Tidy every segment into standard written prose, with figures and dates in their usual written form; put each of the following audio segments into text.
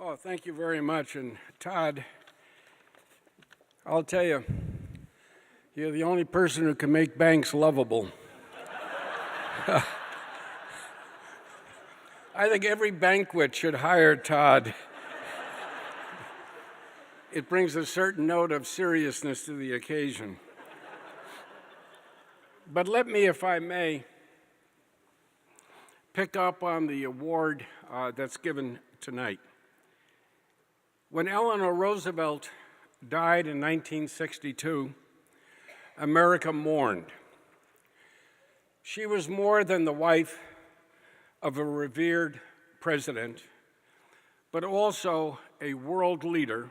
Oh, thank you very much. And Todd, I'll tell you, you're the only person who can make banks lovable. I think every banquet should hire Todd. It brings a certain note of seriousness to the occasion. But let me, if I may, pick up on the award that's given tonight. When Eleanor Roosevelt died in 1962, America mourned. She was more than the wife of a revered president, but also a world leader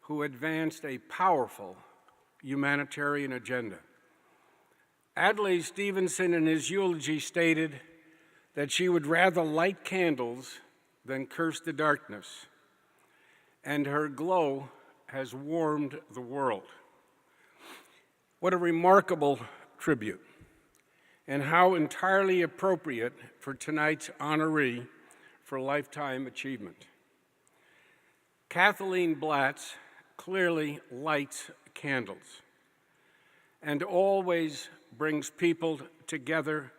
who advanced a powerful humanitarian agenda. Adlai Stevenson in his eulogy stated that she would rather light candles than curse the darkness, and her glow has warmed the world. What a remarkable tribute, and how entirely appropriate for tonight's honoree for lifetime achievement. Kathleen Blatz clearly lights candles and always brings people together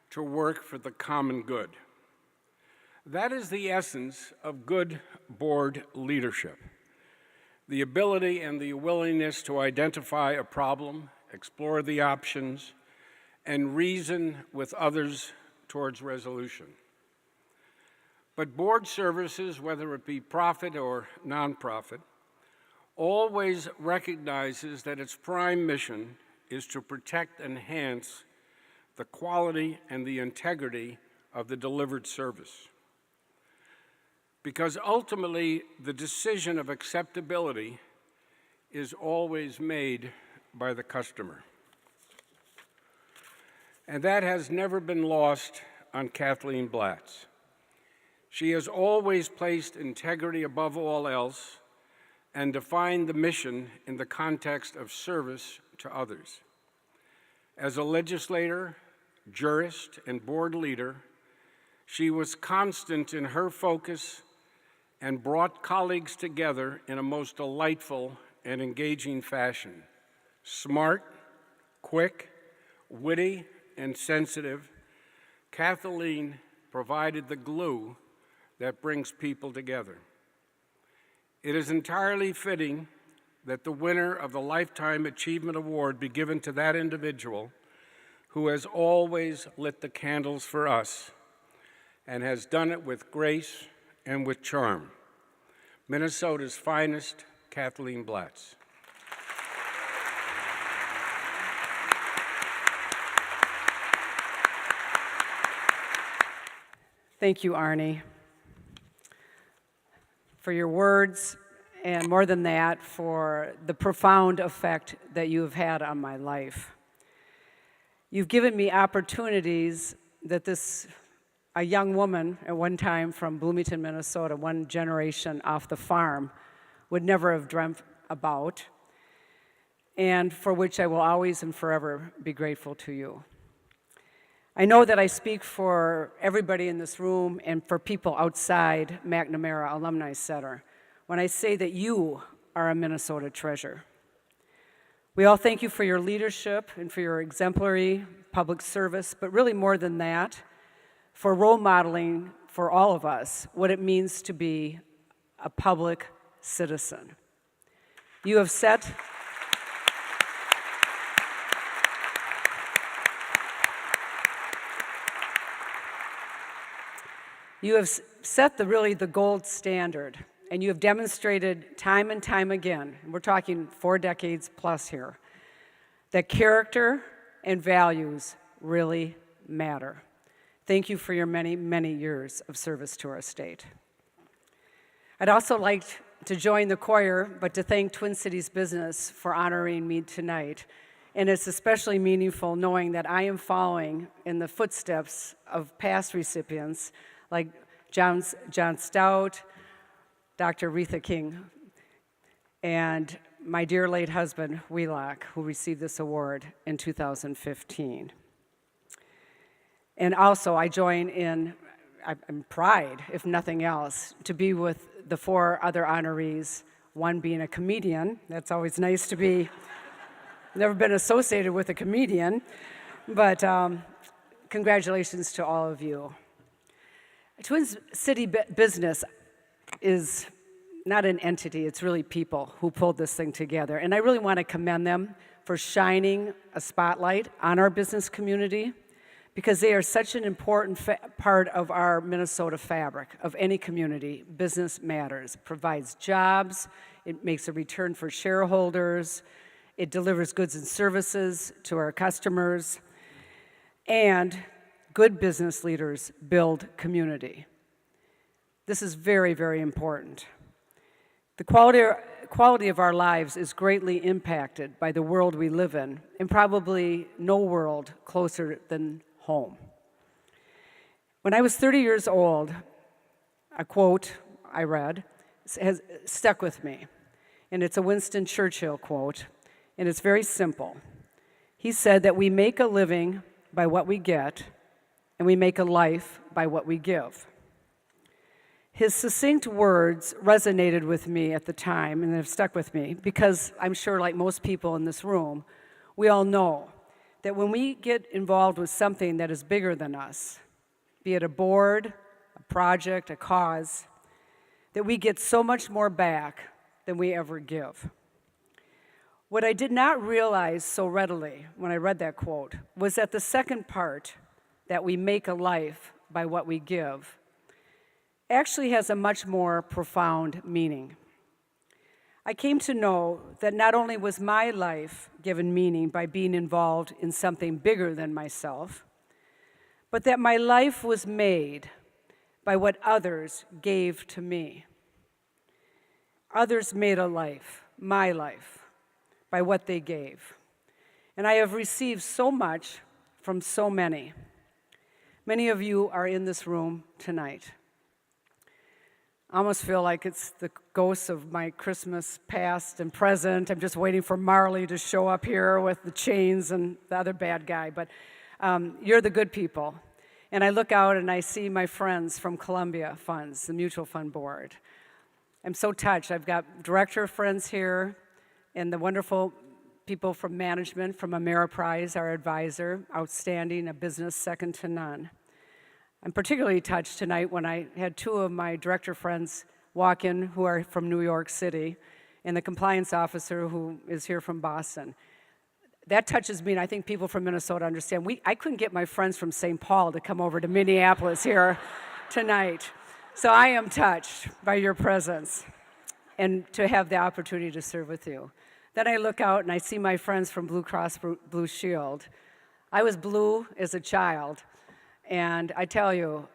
to work for the common good. That is the essence of good board leadership: the ability and the willingness to identify a problem, explore the options, and reason with others towards resolution. But board services, whether it be profit or nonprofit, always recognizes that its prime mission is to protect and enhance the quality and the integrity of the delivered service. Because ultimately, the decision of acceptability is always made by the customer. And that has never been lost on Kathleen Blatz. She has always placed integrity above all else and defined the mission in the context of service to others. As a legislator, jurist, and board leader, she was constant in her focus and brought colleagues together in a most delightful and engaging fashion. Smart, quick, witty, and sensitive, Kathleen provided the glue that brings people together. It is entirely fitting that the winner of the Lifetime Achievement Award be given to that individual who has always lit the candles for us and has done it with grace and with charm. Minnesota's finest, Kathleen Blatz. Thank you, Arne, for your words, and more than that, for the profound effect that you have had on my life. You've given me opportunities that a young woman at one time from Bloomington, Minnesota, one generation off the farm, would never have dreamt about, and for which I will always and forever be grateful to you. I know that I speak for everybody in this room and for people outside McNamara Alumni Center when I say that you are a Minnesota treasure. We all thank you for your leadership and for your exemplary public service, but really more than that, for role modeling for all of us what it means to be a public citizen. You have set the gold standard, and you have demonstrated time and time again, and we're talking 4 decades plus here, that character and values really matter. Thank you for your many, many years of service to our state. I'd also like to join the choir, but to thank Twin Cities Business for honoring me tonight. And it's especially meaningful knowing that I am following in the footsteps of past recipients like John Stout, Dr. Retha King, and my dear late husband, Wheelock, who received this award in 2015. And also, I join in, I'm pride, if nothing else, to be with the 4 other honorees, one being a comedian. That's always nice to be, never been associated with a comedian, but congratulations to all of you. Twin City Business is not an entity, it's really people who pulled this thing together. And I really want to commend them for shining a spotlight on our business community, because they are such an important part of our Minnesota fabric, of any community. Business matters. It provides jobs, it makes a return for shareholders, it delivers goods and services to our customers, and good business leaders build community. This is very, very important. The quality of our lives is greatly impacted by the world we live in, and probably no world closer than home. When I was 30 years old, a quote I read has stuck with me, and it's a Winston Churchill quote, and it's very simple. He said that we make a living by what we get, and we make a life by what we give. His succinct words resonated with me at the time, and have stuck with me, because I'm sure, like most people in this room, we all know that when we get involved with something that is bigger than us, be it a board, a project, a cause, that we get so much more back than we ever give. What I did not realize so readily when I read that quote was that the second part, that we make a life by what we give, actually has a much more profound meaning. I came to know that not only was my life given meaning by being involved in something bigger than myself, but that my life was made by what others gave to me. Others made a life, my life, by what they gave. And I have received so much from so many. Many of you are in this room tonight. I almost feel like it's the ghosts of my Christmas past and present. I'm just waiting for Marley to show up here with the chains and the other bad guy. But you're the good people. And I look out and I see my friends from Columbia Funds, the Mutual Fund Board. I'm so touched. I've got director friends here and the wonderful people from management, from Ameriprise, our advisor, outstanding, a business second to none. I'm particularly touched tonight when I had 2 of my director friends walk in who are from New York City, and the compliance officer who is here from Boston. That touches me, and I think people from Minnesota understand. I couldn't get my friends from St. Paul to come over to Minneapolis here tonight. So I am touched by your presence and to have the opportunity to serve with you. Then I look out and I see my friends from Blue Cross Blue Shield. I was blue as a child. And I tell you,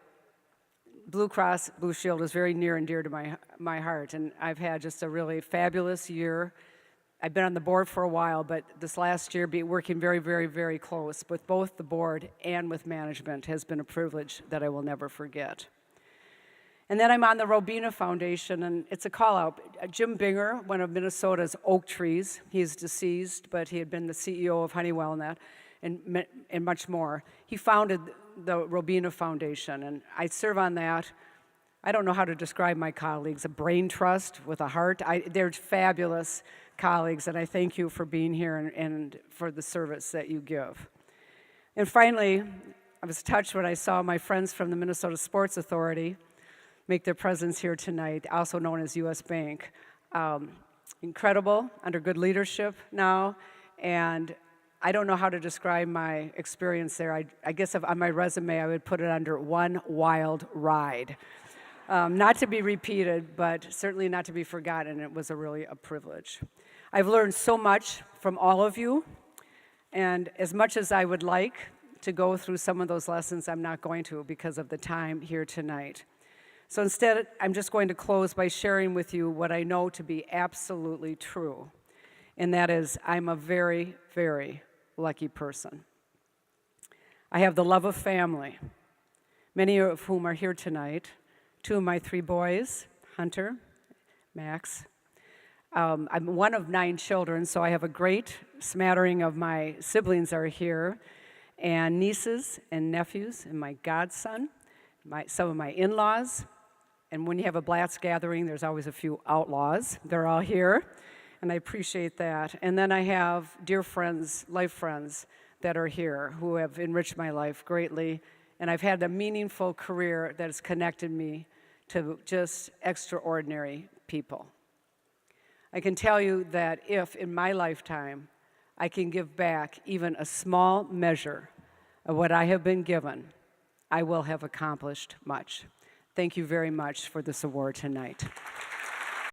Blue Cross Blue Shield is very near and dear to my heart, and I've had just a really fabulous year. I've been on the board for a while, but this last year, working very, very, very close with both the board and with management has been a privilege that I will never forget. And then I'm on the Robina Foundation, and it's a call-out. Jim Binger, one of Minnesota's oak trees, he's deceased, but he had been the CEO of Honeywell and much more. He founded the Robina Foundation, and I serve on that. I don't know how to describe my colleagues, a brain trust with a heart. They're fabulous colleagues, and I thank you for being here and for the service that you give. And finally, I was touched when I saw my friends from the Minnesota Sports Authority make their presence here tonight, also known as U.S. Bank. Incredible, under good leadership now, and I don't know how to describe my experience there. I guess on my resume, I would put it under one wild ride. Not to be repeated, but certainly not to be forgotten. It was really a privilege. I've learned so much from all of you, and as much as I would like to go through some of those lessons, I'm not going to because of the time here tonight. So instead, I'm just going to close by sharing with you what I know to be absolutely true, and that is I'm a very, very lucky person. I have the love of family, many of whom are here tonight. 2 of my 3 boys, Hunter, Max. I'm one of 9 children, so I have a great smattering of my siblings are here, and nieces and nephews, and my godson, some of my in-laws, And when you have a Blatz gathering, there's always a few outlaws. They're all here, and I appreciate that. And then I have dear friends, life friends, that are here who have enriched my life greatly. And I've had a meaningful career that has connected me to just extraordinary people. I can tell you that if in my lifetime I can give back even a small measure of what I have been given, I will have accomplished much. Thank you very much for this award tonight.